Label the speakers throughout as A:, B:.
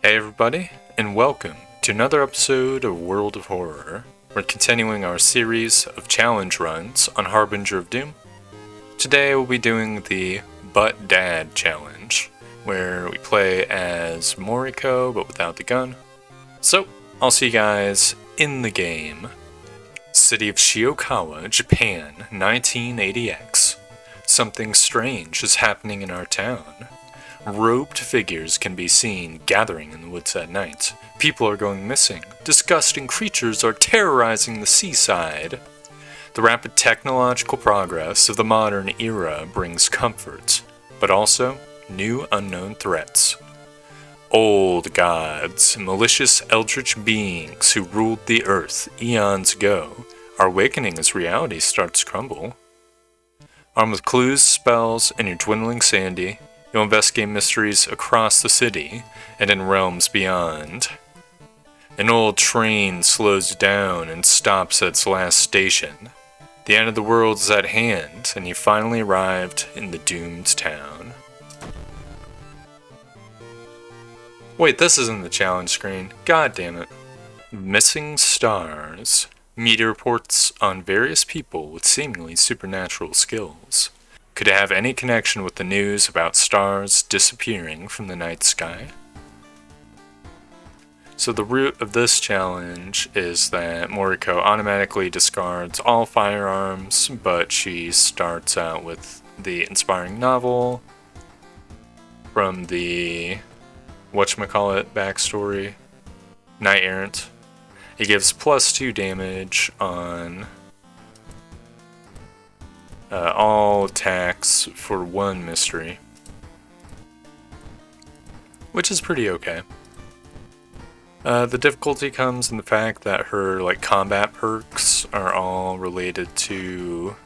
A: Hey everybody, and welcome to another episode of World of Horror. We're continuing our series of challenge runs on Harbinger of Doom. Today we'll be doing the Butt Dad challenge, where we play as Moriko but without the gun. So, I'll see you guys in the game. City of Shiokawa, Japan, 1980X. Something strange is happening in our town. Robed figures can be seen gathering in the woods at night. People are going missing. Disgusting creatures are terrorizing the seaside. The rapid technological progress of the modern era brings comfort, but also new unknown threats. Old gods, malicious eldritch beings who ruled the earth eons ago, are awakening as reality starts to crumble. Armed with clues, spells, and your dwindling sanity, you'll investigate mysteries across the city and in realms beyond. An old train slows down and stops at its last station. The end of the world is at hand, and you finally arrived in the doomed town. Wait, this isn't the challenge screen. God damn it. Missing stars. Media reports on various people with seemingly supernatural skills. Could it have any connection with the news about stars disappearing from the night sky? So the root of this challenge is that Moriko automatically discards all firearms, but she starts out with the inspiring novel from the whatchamacallit backstory, Knight Errant. It gives +2 damage on all attacks for one mystery, which is pretty okay. The difficulty comes in the fact that her combat perks are all related to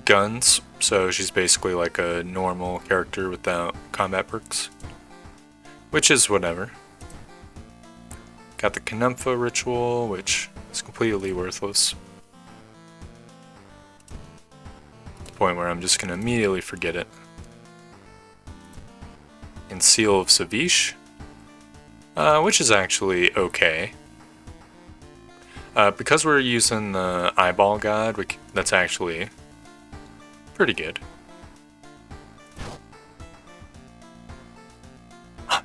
A: guns, so she's basically like a normal character without combat perks, which is whatever. Got the Kanumfa ritual, which is completely worthless. Point where I'm just going to immediately forget it. And Seal of Savish, which is actually okay. Because we're using the eyeball god, that's actually pretty good.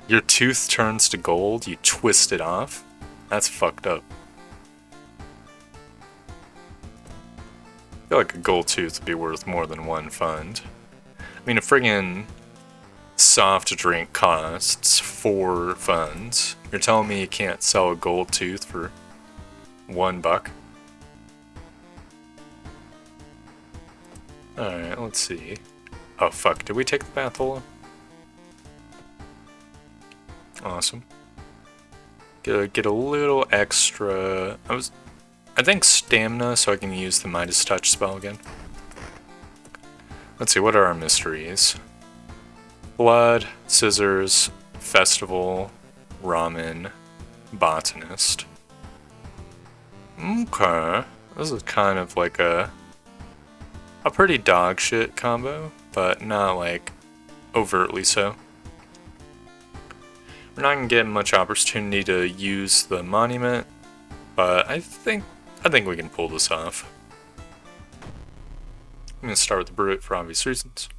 A: Your tooth turns to gold, you twist it off? That's fucked up. I feel like a gold tooth would be worth more than one fund. I mean, a friggin' soft drink costs 4 funds. You're telling me you can't sell a gold tooth for $1? Alright, let's see. Oh fuck, did we take the Bathola? Awesome. Get a little extra. I think stamina, so I can use the Midas Touch spell again. Let's see, what are our mysteries? Blood, Scissors, Festival, Ramen, Botanist. Okay, this is kind of like a pretty dog shit combo, but not like overtly so. We're not gonna get much opportunity to use the monument, but I think we can pull this off. I'm going to start with the Bruit for obvious reasons.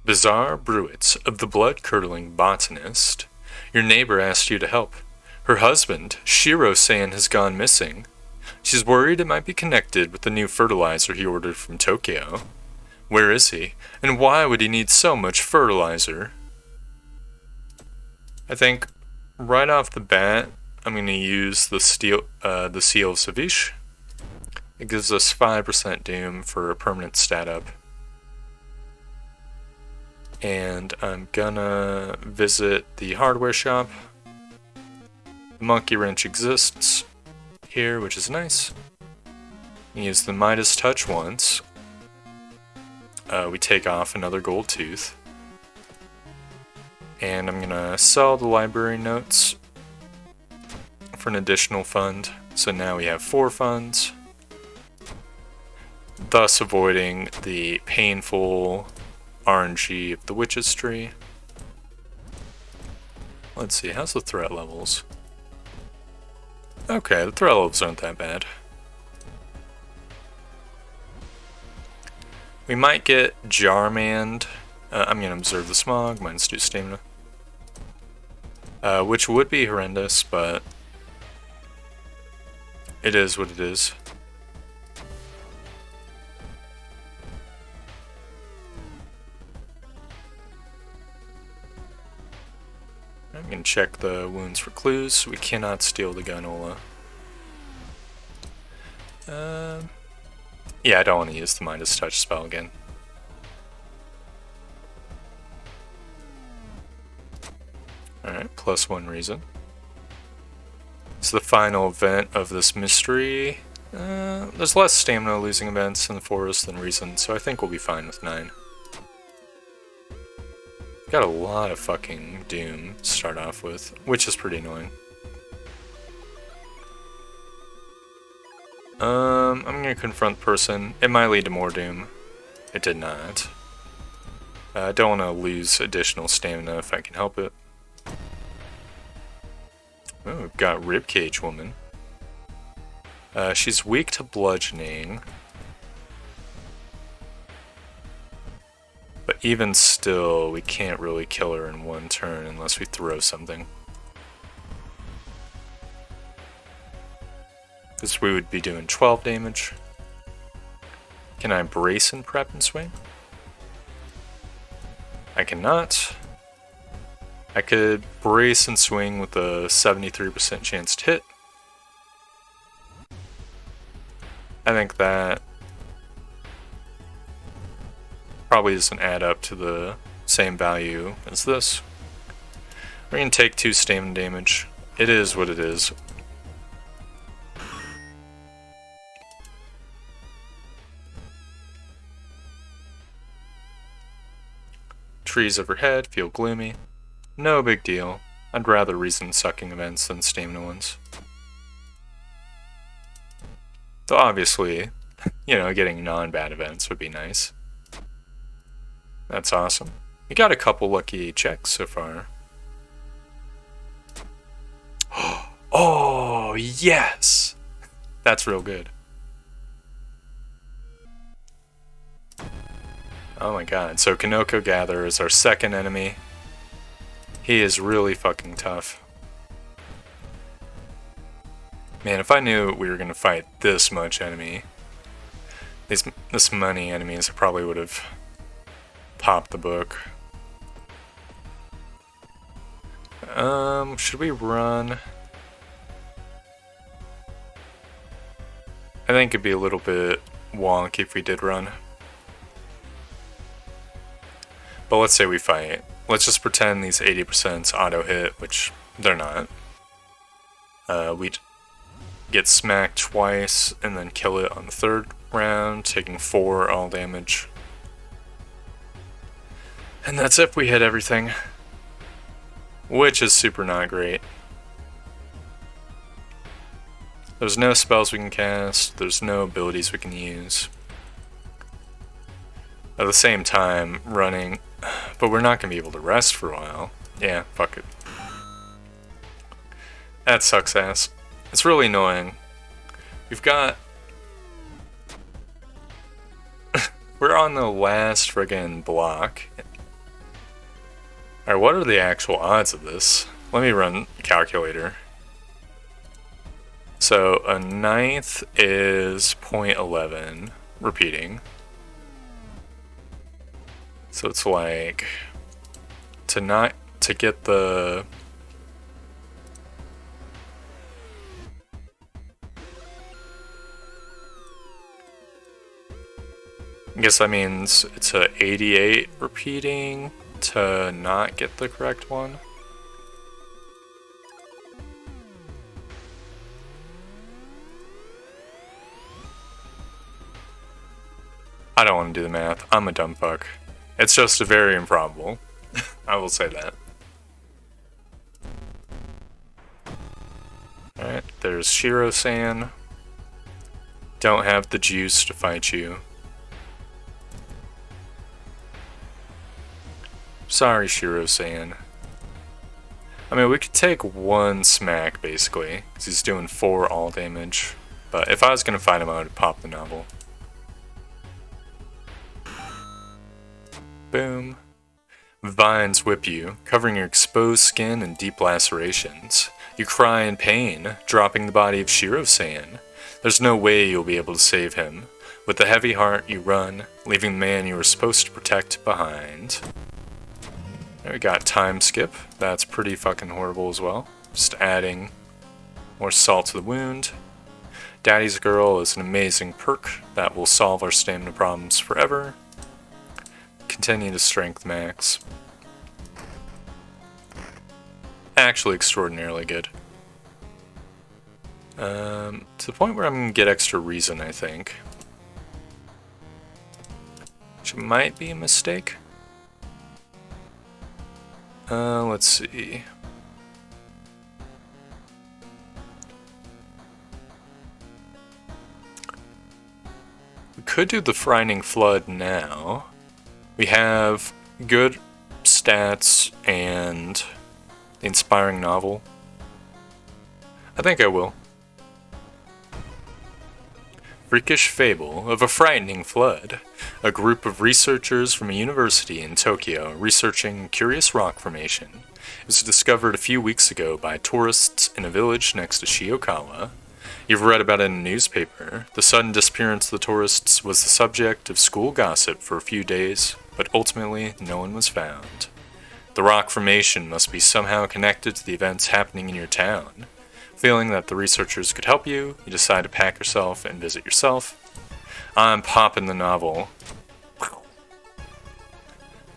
A: Bizarre Bruit of the blood-curdling botanist. Your neighbor asked you to help. Her husband, Shiro-san, has gone missing. She's worried it might be connected with the new fertilizer he ordered from Tokyo. Where is he? And why would he need so much fertilizer? I think right off the bat, I'm going to use the Seal of Savish. It gives us 5% Doom for a permanent stat up. And I'm gonna visit the hardware shop. The monkey wrench exists here, which is nice. Use the Midas Touch once. We take off another gold tooth. And I'm gonna sell the library notes for an additional fund. So now we have 4 funds, thus avoiding the painful RNG of the Witch's Tree. Let's see, how's the threat levels? Okay, the threat levels aren't that bad. We might get Jarmanned. I'm gonna observe the smog, -2 stamina. Which would be horrendous, but it is what it is. I'm gonna check the wounds for clues. We cannot steal the Gunola. Yeah, I don't want to use the Midas Touch spell again. Alright, +1 reason. It's the final event of this mystery. There's less stamina losing events in the forest than reason, so I think we'll be fine with 9. Got a lot of fucking Doom to start off with, which is pretty annoying. I'm gonna confront person. It might lead to more Doom. It did not. I don't want to lose additional stamina if I can help it. Oh, we've got Ribcage Woman. She's weak to bludgeoning. But even still, we can't really kill her in one turn unless we throw something. Because we would be doing 12 damage. Can I brace and prep and swing? I cannot. I could brace and swing with a 73% chance to hit. I think that probably doesn't add up to the same value as this. We're going to take 2 stamina damage. It is what it is. Trees overhead feel gloomy. No big deal. I'd rather reason-sucking events than stamina ones. Though obviously, you know, getting non-bad events would be nice. That's awesome. We got a couple lucky checks so far. Oh, yes! That's real good. Oh my god, so Kanoko Gatherer is our second enemy. He is really fucking tough. Man, if I knew we were gonna fight this much enemy, this many enemies, I probably would have popped the book. Should we run? I think it'd be a little bit wonky if we did run. But let's say we fight. Let's just pretend these 80%'s auto hit, which they're not. We'd get smacked twice and then kill it on the 3rd round, taking 4 all damage. And that's if we hit everything. Which is super not great. There's no spells we can cast, there's no abilities we can use. At the same time, running, but we're not going to be able to rest for a while. Yeah, fuck it. That sucks ass. It's really annoying. We've got... we're on the last friggin' block. Alright, what are the actual odds of this? Let me run a calculator. So, a 9th is 0.11, repeating. So it's like, to get the... I guess that means it's a 88 repeating to not get the correct one. I don't want to do the math. I'm a dumb fuck. It's just very improbable. I will say that. Alright, there's Shiro-san. Don't have the juice to fight you. Sorry, Shiro-san. I mean, we could take one smack, basically, because he's doing 4 all damage. But if I was going to fight him, I would pop the novel. Boom. Vines whip you, covering your exposed skin in deep lacerations. You cry in pain, dropping the body of Shiro-san. There's no way you'll be able to save him. With a heavy heart, you run, leaving the man you were supposed to protect behind. There we got time skip. That's pretty fucking horrible as well. Just adding more salt to the wound. Daddy's Girl is an amazing perk that will solve our stamina problems forever. Continue to strength max. Actually extraordinarily good. To the point where I'm going to get extra reason, I think. Which might be a mistake. Let's see. We could do the Frightening Flood now. We have good stats and the Inspiring Novel. I think I will. Freakish Fable of a Frightening Flood. A group of researchers from a university in Tokyo researching curious rock formation. It was discovered a few weeks ago by tourists in a village next to Shiokawa. You've read about it in a newspaper. The sudden disappearance of the tourists was the subject of school gossip for a few days, but ultimately no one was found. The rock formation must be somehow connected to the events happening in your town. Feeling that the researchers could help you, you decide to pack yourself and visit yourself. I'm popping the novel.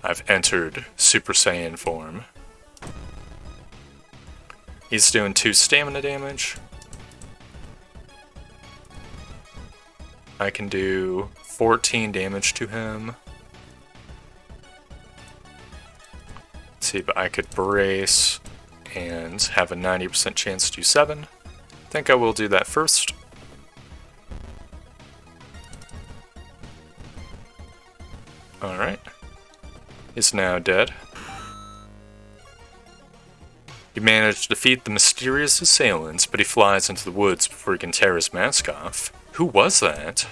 A: I've entered Super Saiyan form. He's doing 2 stamina damage. I can do 14 damage to him. Let's see, but I could brace and have a 90% chance to do 7. I think I will do that first. Alright. He's now dead. You manage to defeat the mysterious assailants, but he flies into the woods before he can tear his mask off. Who was that?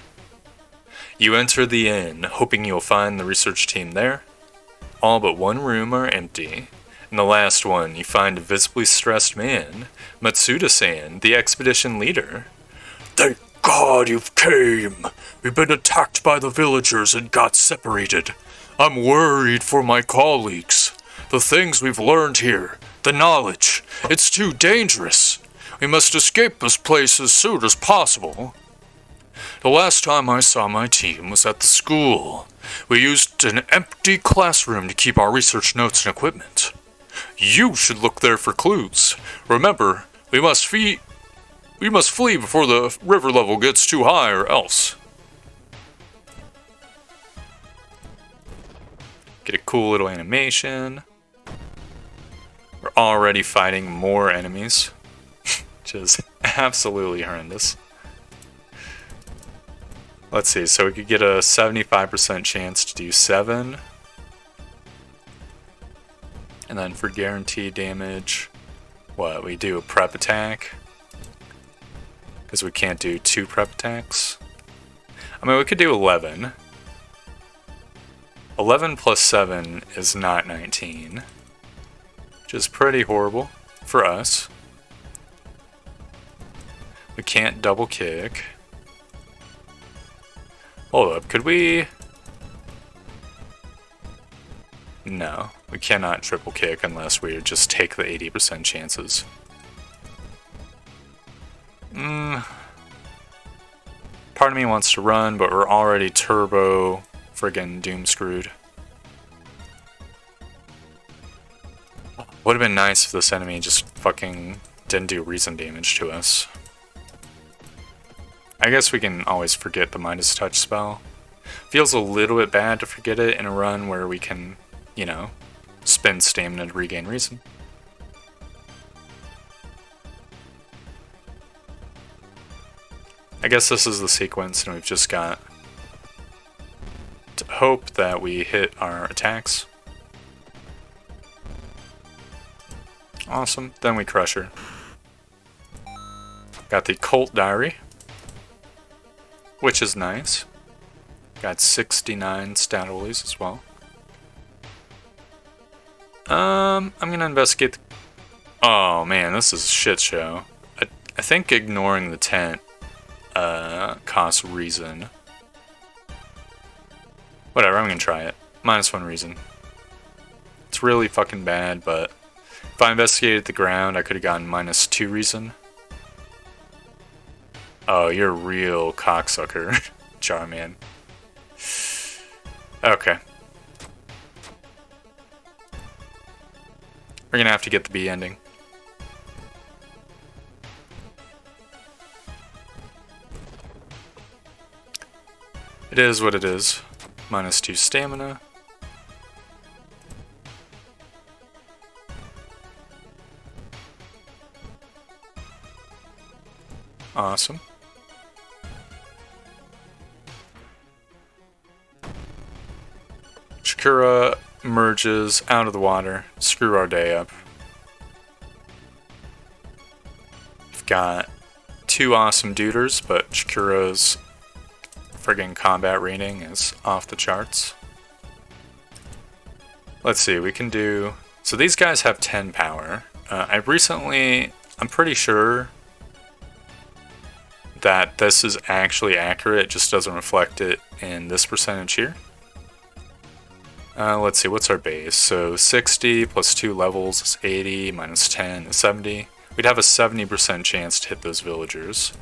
A: You enter the inn, hoping you'll find the research team there. All but one room are empty. In the last one, you find a visibly stressed man, Matsuda-san, the expedition leader. Thank God you've came! We've been attacked by the villagers and got separated. I'm worried for my colleagues. The things we've learned here, the knowledge, it's too dangerous. We must escape this place as soon as possible. The last time I saw my team was at the school. We used an empty classroom to keep our research notes and equipment. You should look there for clues. Remember, we must flee before the river level gets too high or else. Get a cool little animation. We're already fighting more enemies, which is absolutely horrendous. Let's see, so we could get a 75% chance to do 7. And then for guaranteed damage, what, we do a prep attack? Because we can't do 2 prep attacks. I mean, we could do 11. 11 plus 7 is not 19. Which is pretty horrible for us. We can't double kick. Hold up, could we... No, we cannot triple kick unless we just take the 80% chances. Part of me wants to run, but we're already turbo friggin' doom screwed. Would have been nice if this enemy just fucking didn't do reason damage to us. I guess we can always forget the Midas Touch spell. Feels a little bit bad to forget it in a run where we can, you know, spend stamina to regain reason. I guess this is the sequence and we've just got to hope that we hit our attacks. Awesome. Then we crush her. Got the Cult Diary, which is nice. Got 69 stat rollies as well. I'm gonna investigate the... Oh man, this is a shit show. I think ignoring the tent costs reason. Whatever, I'm gonna try it. -1 reason. It's really fucking bad, but if I investigated the ground, I could have gotten -2 reason. Oh, you're a real cocksucker, Jarman. Okay. We're gonna have to get the B ending. It is what it is. -2 stamina. Awesome. Shakura merges out of the water. Screw our day up. We've got 2 awesome duders, but Shakura's friggin' combat rating is off the charts. Let's see, we can do... So these guys have 10 power. I'm pretty sure that this is actually accurate, it just doesn't reflect it in this percentage here. Let's see, what's our base? So 60 plus 2 levels is 80, -10 is 70. We'd have a 70% chance to hit those villagers.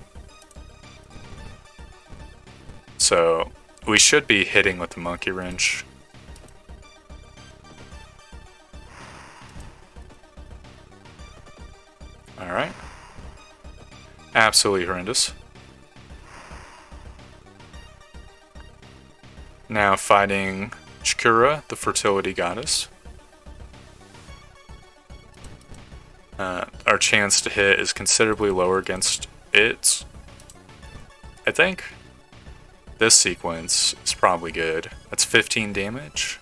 A: So we should be hitting with the monkey wrench. Alright. Absolutely horrendous. Now fighting Shakura, the fertility goddess. Our chance to hit is considerably lower against it. I think this sequence is probably good. That's 15 damage.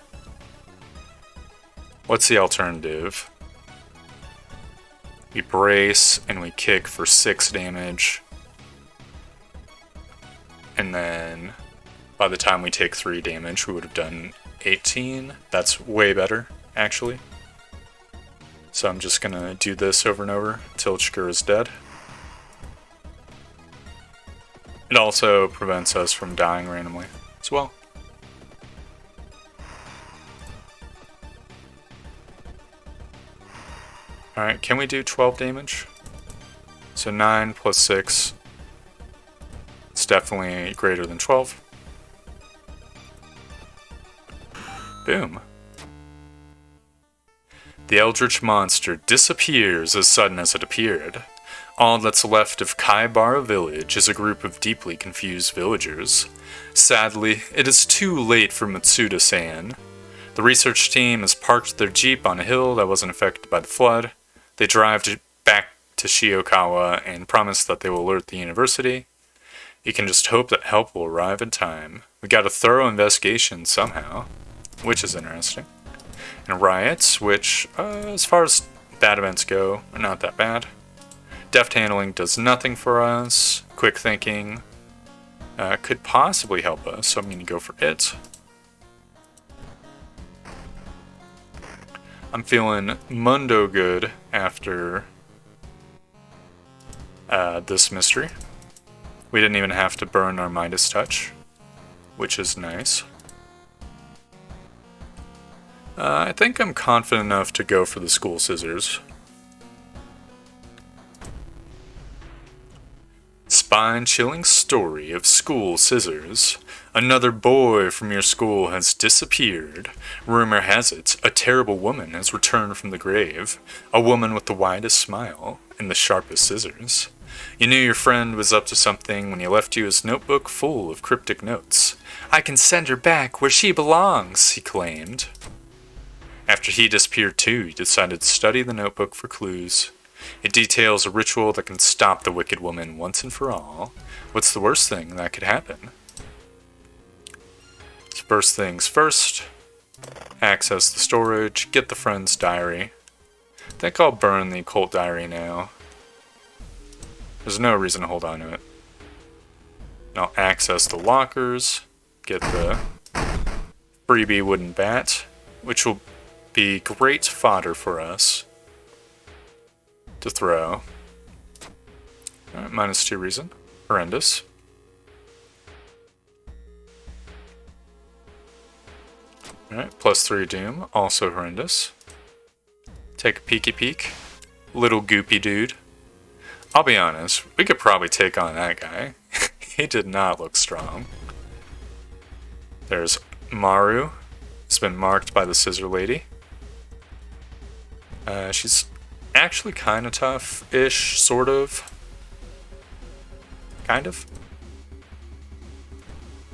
A: What's the alternative? We brace and we kick for 6 damage. And then by the time we take 3 damage, we would have done 18. That's way better, actually. So I'm just gonna do this over and over until Shakura is dead. It also prevents us from dying randomly as well. Alright, can we do 12 damage? So 9 plus 6. It's definitely greater than 12. Boom. The eldritch monster disappears as sudden as it appeared. All that's left of Kaibara village is a group of deeply confused villagers. Sadly, it is too late for Matsuda-san. The research team has parked their jeep on a hill that wasn't affected by the flood. They drive back to Shiokawa and promise that they will alert the university. You can just hope that help will arrive in time. We got a thorough investigation somehow, which is interesting. And riots, which, as far as bad events go, are not that bad. Deft handling does nothing for us. Quick thinking could possibly help us, so I'm going to go for it. I'm feeling mundo good after this mystery. We didn't even have to burn our Midas Touch, which is nice. I think I'm confident enough to go for the school scissors. Spine-chilling story of school scissors. Another boy from your school has disappeared. Rumor has it, a terrible woman has returned from the grave. A woman with the widest smile and the sharpest scissors. You knew your friend was up to something when he left you his notebook full of cryptic notes. I can send her back where she belongs, he claimed. After he disappeared too, you decided to study the notebook for clues. It details a ritual that can stop the wicked woman once and for all. What's the worst thing that could happen? So first things first, access the storage, get the friend's diary. I think I'll burn the occult diary now. There's no reason to hold on to it. And I'll access the lockers, get the freebie wooden bat, which will be great fodder for us to throw. Alright, -2 reason. Horrendous. Alright, +3 doom, also horrendous. Take a peeky peek. Little goopy dude. I'll be honest, we could probably take on that guy. He did not look strong. There's Maru. He's been marked by the scissor lady. She's actually kind of tough-ish, sort of. Kind of.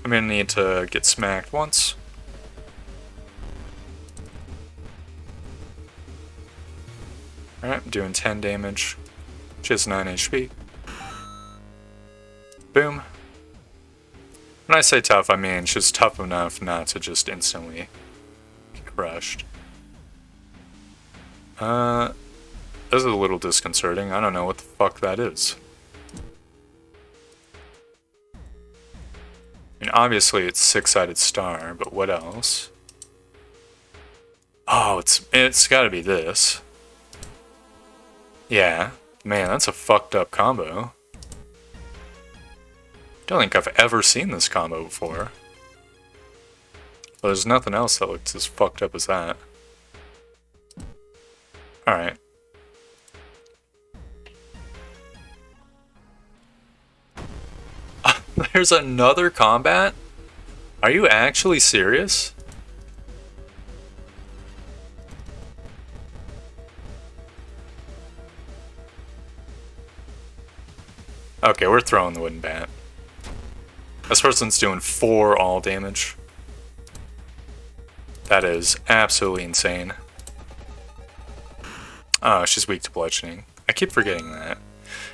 A: I'm gonna need to get smacked once. Alright, I'm doing 10 damage. She has 9 HP. Boom. When I say tough, I mean she's tough enough not to just instantly get crushed. This is a little disconcerting. I don't know what the fuck that is. I mean, obviously it's 6-sided star, but what else? Oh, it's gotta be this. Yeah, man, that's a fucked up combo. Don't think I've ever seen this combo before. Well, there's nothing else that looks as fucked up as that. Alright. There's another combat? Are you actually serious? Okay, we're throwing the wooden bat. This person's doing 4 all damage. That is absolutely insane. Oh, she's weak to bludgeoning. I keep forgetting that.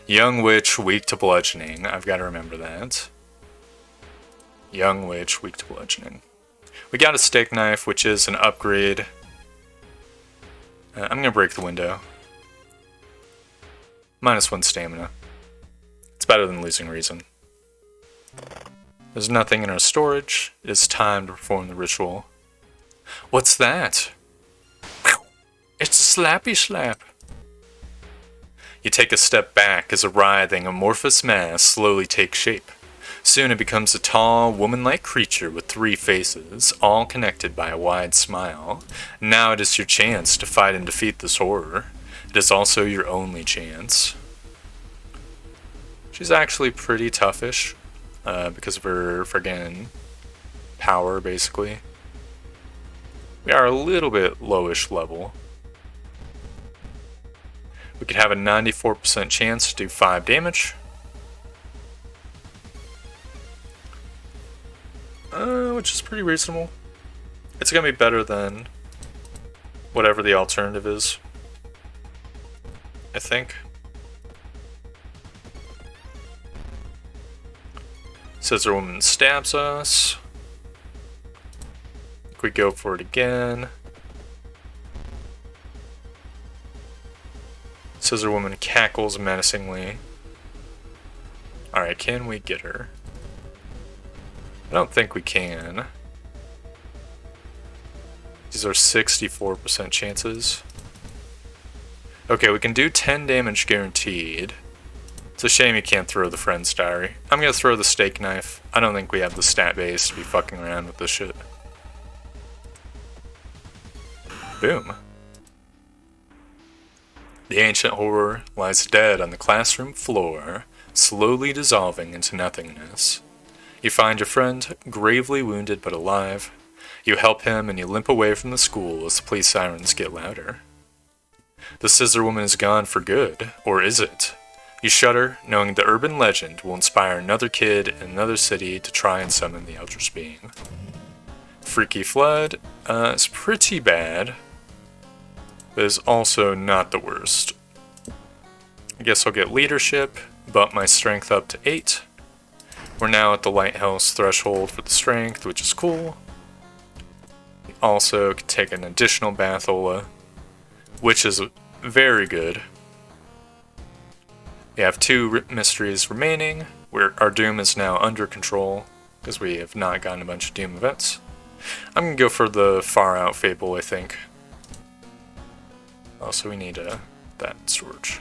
A: Young witch, weak to bludgeoning. I've got to remember that. Young witch, weak to bludgeoning. We got a steak knife, which is an upgrade. I'm gonna break the window. -1 stamina. It's better than losing reason. There's nothing in our storage. It's time to perform the ritual. What's that? It's a slappy slap. You take a step back as a writhing, amorphous mass slowly takes shape. Soon it becomes a tall, woman-like creature with 3 faces, all connected by a wide smile. Now it is your chance to fight and defeat this horror. It is also your only chance. She's actually pretty toughish, because of her friggin' power, basically. We are a little bit lowish level. We could have a 94% chance to do 5 damage. Which is pretty reasonable. It's gonna be better than whatever the alternative is, I think. Scissor woman stabs us. We go for it again. Scissor woman cackles menacingly. Alright, can we get her? I don't think we can. These are 64% chances. Okay, we can do 10 damage guaranteed. It's a shame you can't throw the friend's diary. I'm gonna throw the steak knife. I don't think we have the stat base to be fucking around with this shit. Boom. The ancient horror lies dead on the classroom floor, slowly dissolving into nothingness. You find your friend, gravely wounded but alive. You help him and you limp away from the school as the police sirens get louder. The scissor woman is gone for good, or is it? You shudder, knowing the urban legend will inspire another kid in another city to try and summon the Eldritch Being. Freaky Flood is pretty bad, but is also not the worst. I guess I'll get leadership, bump my strength up to 8. We're now at the lighthouse threshold for the strength, which is cool. We also can take an additional Bathola, which is very good. We have 2 mysteries remaining. Our Doom is now under control because we have not gotten a bunch of Doom events. I'm going to go for the Far Out Fable, I think. Also, we need that storage.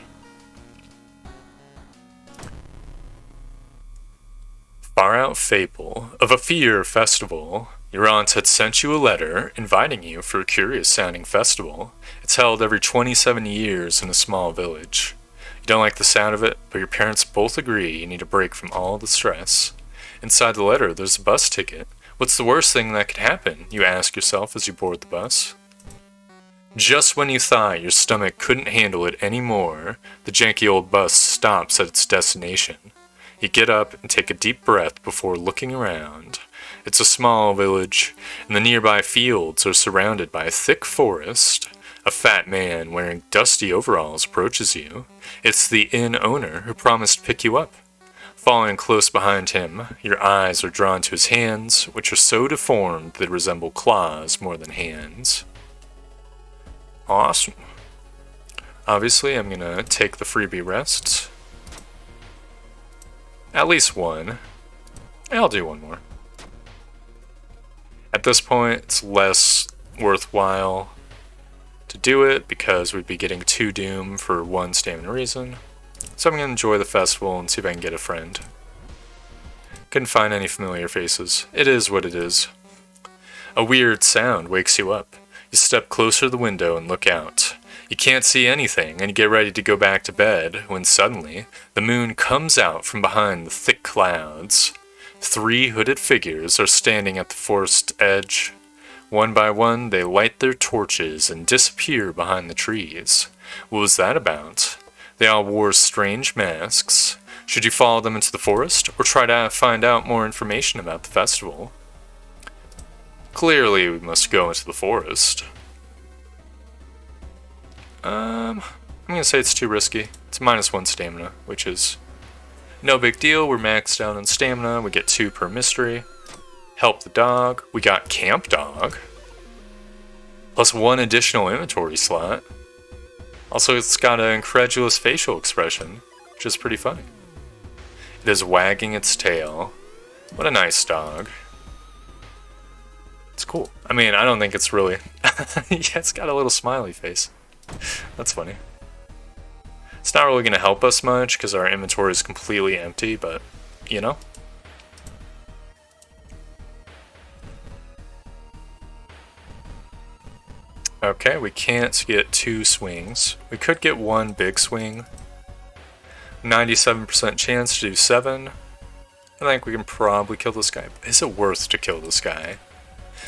A: Far Out Fable. Of a Fear Festival. Your aunt had sent you a letter inviting you for a curious-sounding festival. It's held every 27 years in a small village. You don't like the sound of it, but your parents both agree you need a break from all the stress. Inside the letter, there's a bus ticket. What's the worst thing that could happen, you ask yourself as you board the bus? Just when you thought your stomach couldn't handle it anymore, the janky old bus stops at its destination. You get up and take a deep breath before looking around. It's a small village, and the nearby fields are surrounded by a thick forest. A fat man wearing dusty overalls approaches you. It's the inn owner who promised to pick you up. Following close behind him, your eyes are drawn to his hands, which are so deformed they resemble claws more than hands. Awesome. Obviously, I'm gonna take the freebie rests. At least one. I'll do one more. At this point, it's less worthwhile to do it because we'd be getting 2 Doom for 1 stamina reason. So I'm going to enjoy the festival and see if I can get a friend. Couldn't find any familiar faces. It is what it is. A weird sound wakes you up. You step closer to the window and look out. You can't see anything, and you get ready to go back to bed, when suddenly, the moon comes out from behind the thick clouds. 3 hooded figures are standing at the forest edge. One by one, they light their torches and disappear behind the trees. What was that about? They all wore strange masks. Should you follow them into the forest, or try to find out more information about the festival? Clearly, we must go into the forest. I'm gonna say it's too risky. It's -1 stamina, which is no big deal. We're maxed out on stamina. We get 2 per mystery. Help the dog. We got Camp Dog. Plus 1 additional inventory slot. Also, it's got an incredulous facial expression, which is pretty funny. It is wagging its tail. What a nice dog. It's cool. I mean, I don't think it's really... yeah, it's got a little smiley face. That's funny. It's not really going to help us much because our inventory is completely empty, but, you know. Okay, we can't get 2 swings. We could get 1 big swing. 97% chance to do 7. I think we can probably kill this guy. Is it worth to kill this guy?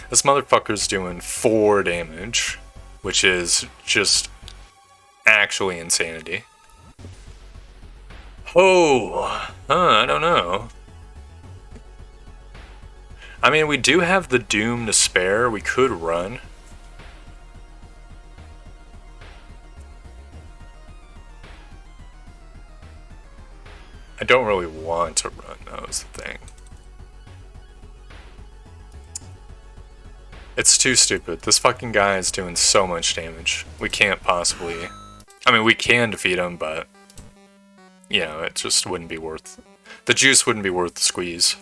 A: This motherfucker's doing 4 damage, which is just actually insanity. Oh, I don't know. I mean, we do have the Doom to spare. We could run. I don't really want to run, though, is the thing. It's too stupid. This fucking guy is doing so much damage. We can't possibly... I mean, we can defeat him, but... you know, it just wouldn't be worth... the juice wouldn't be worth the squeeze.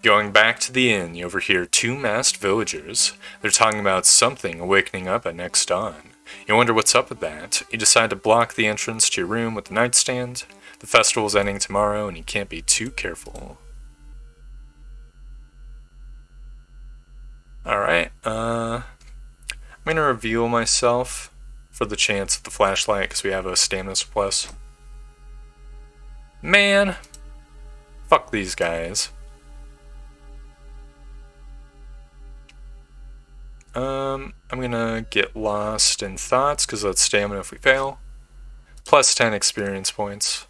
A: Going back to the inn, you overhear 2 masked villagers. They're talking about something awakening up at next dawn. You wonder what's up with that. You decide to block the entrance to your room with a nightstand. The festival's ending tomorrow, and you can't be too careful. Alright, I'm gonna reveal myself for the chance of the flashlight, because we have a stamina surplus. Man! Fuck these guys. I'm gonna get lost in thoughts, because that's stamina if we fail. Plus 10 experience points.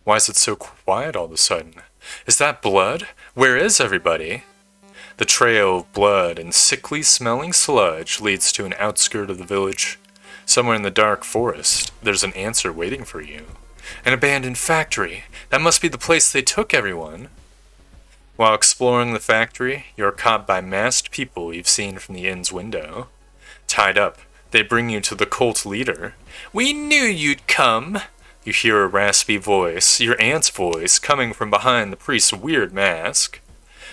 A: Why is it so quiet all of a sudden? Is that blood? Where is everybody? The trail of blood and sickly smelling sludge leads to an outskirt of the village. Somewhere in the dark forest, there's an answer waiting for you. An abandoned factory! That must be the place they took everyone! While exploring the factory, you're caught by masked people you've seen from the inn's window. Tied up, They bring you to the cult leader. We knew you'd come! You hear a raspy voice, your aunt's voice, coming from behind the priest's weird mask.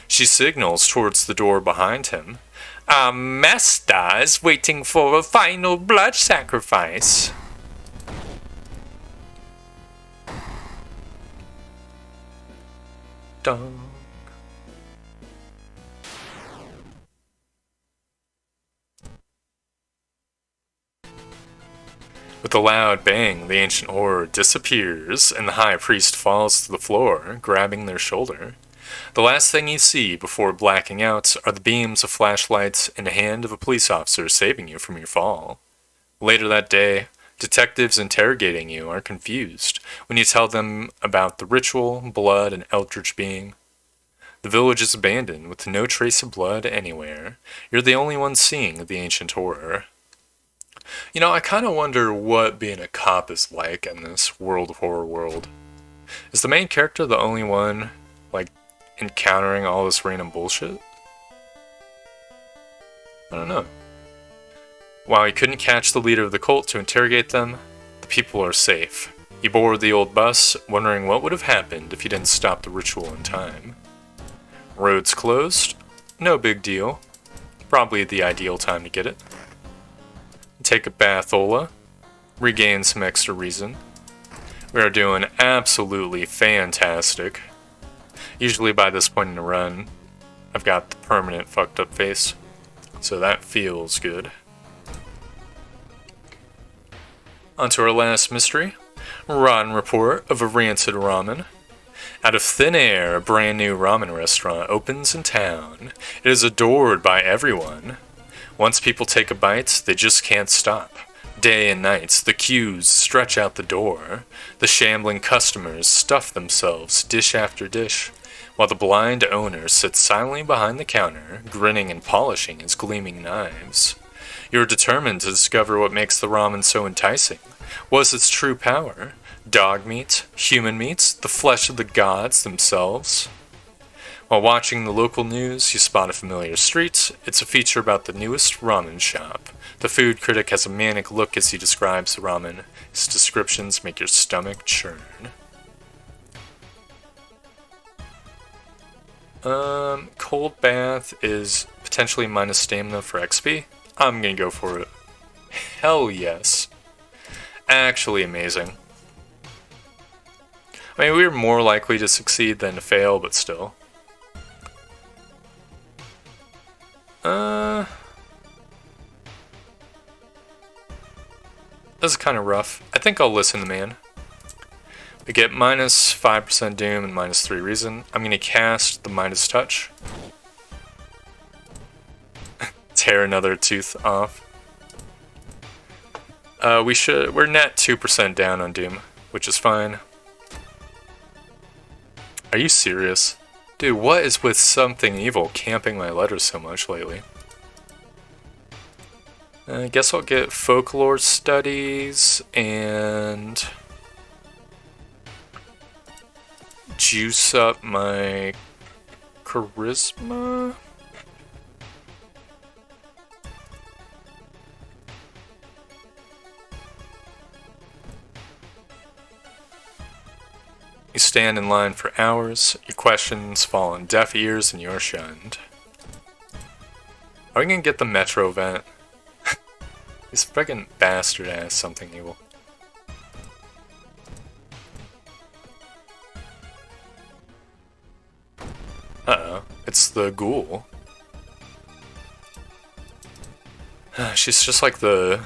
A: She signals towards the door behind him. Our master is waiting for a final blood sacrifice. Dong. With a loud bang, the ancient horror disappears, and the high priest falls to the floor, grabbing their shoulder. The last thing you see before blacking out are the beams of flashlights in the hand of a police officer saving you from your fall. Later that day, detectives interrogating you are confused when you tell them about the ritual, blood, and eldritch being. The village is abandoned with no trace of blood anywhere. You're the only one seeing the ancient horror. You know, I kind of wonder what being a cop is like in this World of Horror world. Is the main character the only one, like, encountering all this random bullshit? I don't know. While you couldn't catch the leader of the cult to interrogate them, the people are safe. You board the old bus, wondering what would have happened if you didn't stop the ritual in time. Roads closed? No big deal. Probably the ideal time to get it. Take a bathola, regain some extra reason. We are doing absolutely fantastic. Usually by this point in the run, I've got the permanent fucked up face, so that feels good. On to our last mystery, rotten report of a rancid ramen. Out of thin air, a brand new ramen restaurant opens in town. It is adored by everyone. Once people take a bite, they just can't stop. Day and night, the queues stretch out the door. The shambling customers stuff themselves dish after dish, while the blind owner sits silently behind the counter, grinning and polishing his gleaming knives. You're determined to discover what makes the ramen so enticing. What's its true power? Dog meat? Human meat? The flesh of the gods themselves? While watching the local news, you spot a familiar street. It's a feature about the newest ramen shop. The food critic has a manic look as he describes the ramen. His descriptions make your stomach churn. Cold bath is potentially minus stamina for XP. I'm gonna go for it. Hell yes. Actually amazing. I mean, we're more likely to succeed than to fail, but still. This is kind of rough. I think I'll listen to man. We get minus 5% doom and minus 3 reason. I'm gonna cast the Midas touch. Tear another tooth off. We're net 2% down on doom, which is fine. Are you serious? Dude, what is with something evil camping my letters so much lately? I guess I'll get folklore studies and juice up my charisma. You stand in line for hours, your questions fall on deaf ears, and you're shunned. Are we gonna get the Metro event? This friggin' bastard has something evil. Uh-oh, it's the ghoul. She's just like the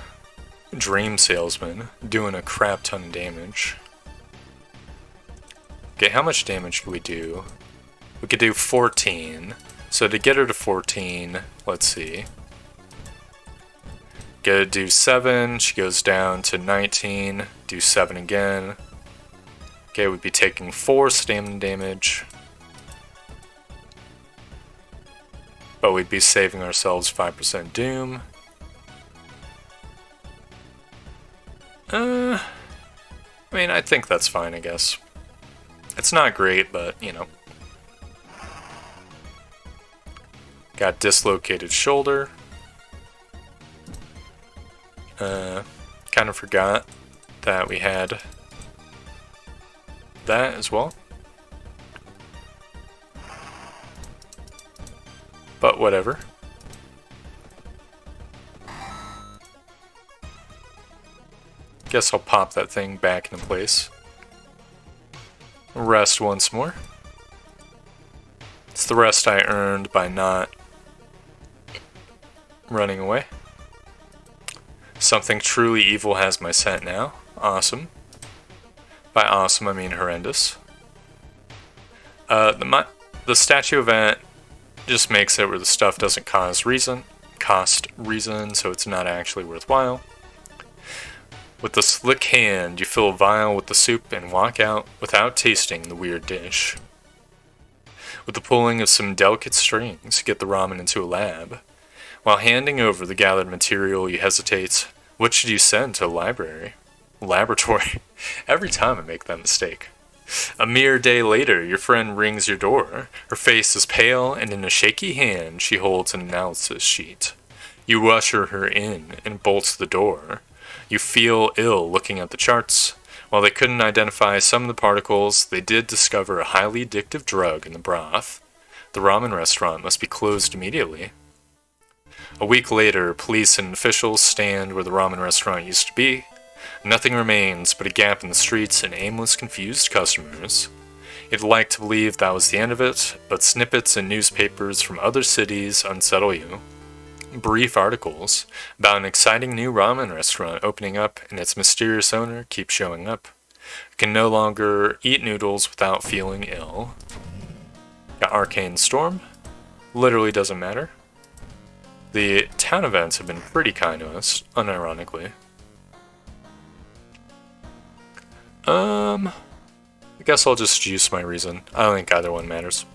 A: dream salesman, doing a crap ton of damage. Okay, how much damage can we do? We could do 14. So to get her to 14, let's see. Gotta do 7, she goes down to 19, do 7 again. Okay, we'd be taking 4 stamina damage. But we'd be saving ourselves 5% doom. I mean, I think that's fine, I guess. It's not great, but, you know. Got dislocated shoulder. Kind of forgot that we had that as well. But whatever. Guess I'll pop that thing back into place. Rest once more. It's the rest I earned by not running away. Something truly evil has my scent now. Awesome. By awesome, I mean horrendous. The statue event just makes it where the stuff doesn't cost reason, so it's not actually worthwhile. With a slick hand, you fill a vial with the soup and walk out without tasting the weird dish. With the pulling of some delicate strings, you get the ramen into a lab. While handing over the gathered material, you hesitate. What should you send to a laboratory? Every time I make that mistake. A mere day later, your friend rings your door. Her face is pale, and in a shaky hand, she holds an analysis sheet. You usher her in and bolt the door. You feel ill looking at the charts. While they couldn't identify some of the particles, they did discover a highly addictive drug in the broth. The ramen restaurant must be closed immediately. A week later, police and officials stand where the ramen restaurant used to be. Nothing remains but a gap in the streets and aimless, confused customers. You'd like to believe that was the end of it, but snippets in newspapers from other cities unsettle you. Brief articles about an exciting new ramen restaurant opening up and its mysterious owner keep showing up. You can no longer eat noodles without feeling ill. Got Arcane Storm. Literally doesn't matter. The town events have been pretty kind to us, unironically. I guess I'll just use my reason. I don't think either one matters.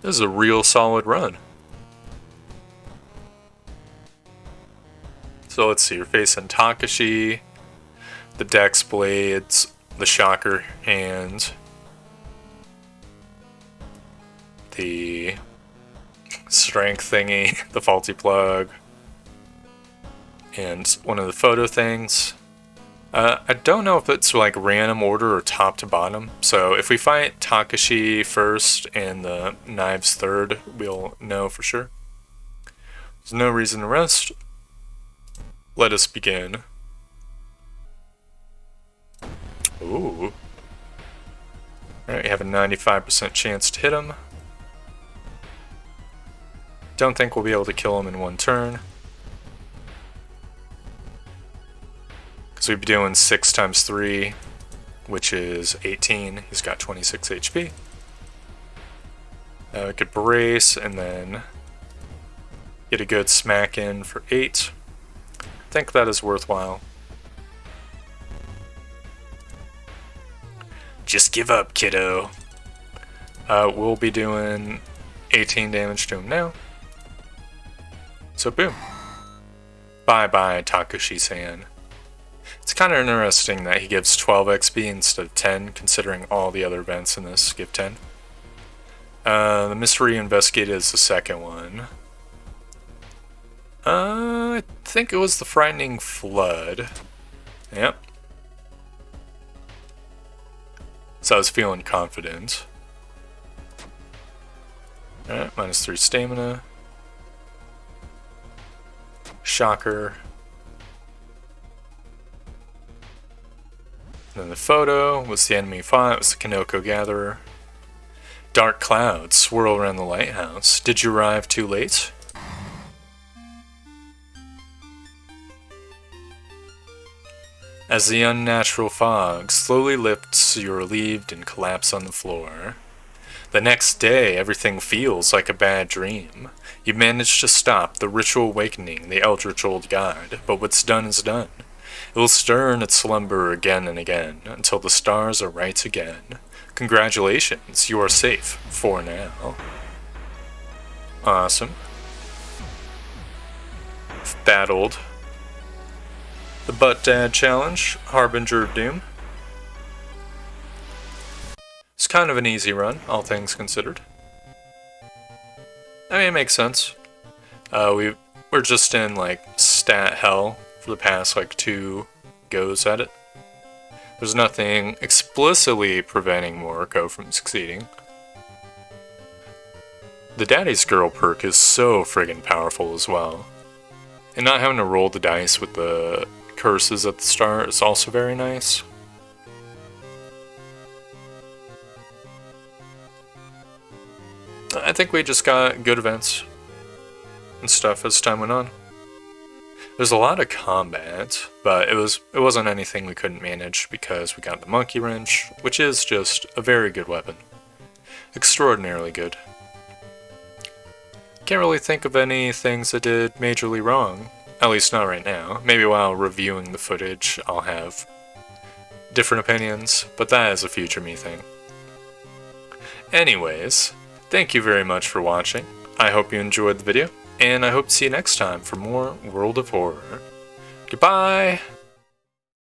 A: This is a real solid run. So let's see, you're facing Takashi, the Dex Blades, the Shocker Hand, the Strength thingy, the Faulty Plug, and one of the photo things. I don't know if it's like random order or top to bottom, so if we fight Takashi first and the knives third, we'll know for sure. There's no reason to rest. Let us begin. Ooh. Alright, you have a 95% chance to hit him. Don't think we'll be able to kill him in one turn. So we'd be doing 6 times 3, which is 18. He's got 26 HP. We could brace and then get a good smack in for 8. I think that is worthwhile. Just give up, kiddo. We'll be doing 18 damage to him now. So boom. Bye-bye, Takashi-san. It's kind of interesting that he gives 12 XP instead of 10, considering all the other events in this give 10. The Mystery Investigated is the second one. I think it was the Frightening Flood. Yep. So I was feeling confident. Alright, -3 stamina. Shocker. Then the photo was the enemy fought, it was the Kanoko Gatherer. Dark clouds swirl around the lighthouse. Did you arrive too late? As the unnatural fog slowly lifts, you're relieved and collapse on the floor. The next day, everything feels like a bad dream. You manage to stop the ritual awakening, the eldritch old god, but what's done is done. It will stir in its slumber again and again, until the stars are right again. Congratulations, you are safe, for now. Awesome. Battled the Butt Dad Challenge, Harbinger of Doom. It's kind of an easy run, all things considered. I mean, it makes sense. We're just in like stat hell for the past like 2 goes at it. There's nothing explicitly preventing Moriko from succeeding. The Daddy's Girl perk is so friggin' powerful as well. And not having to roll the dice with the curses at the start is also very nice. I think we just got good events and stuff as time went on. There's a lot of combat, but it wasn't anything we couldn't manage because we got the monkey wrench, which is just a very good weapon. Extraordinarily good. Can't really think of any things that did majorly wrong, at least not right now. Maybe while reviewing the footage I'll have different opinions, but that is a future me thing. Anyways, thank you very much for watching. I hope you enjoyed the video, and I hope to see you next time for more World of Horror. Goodbye!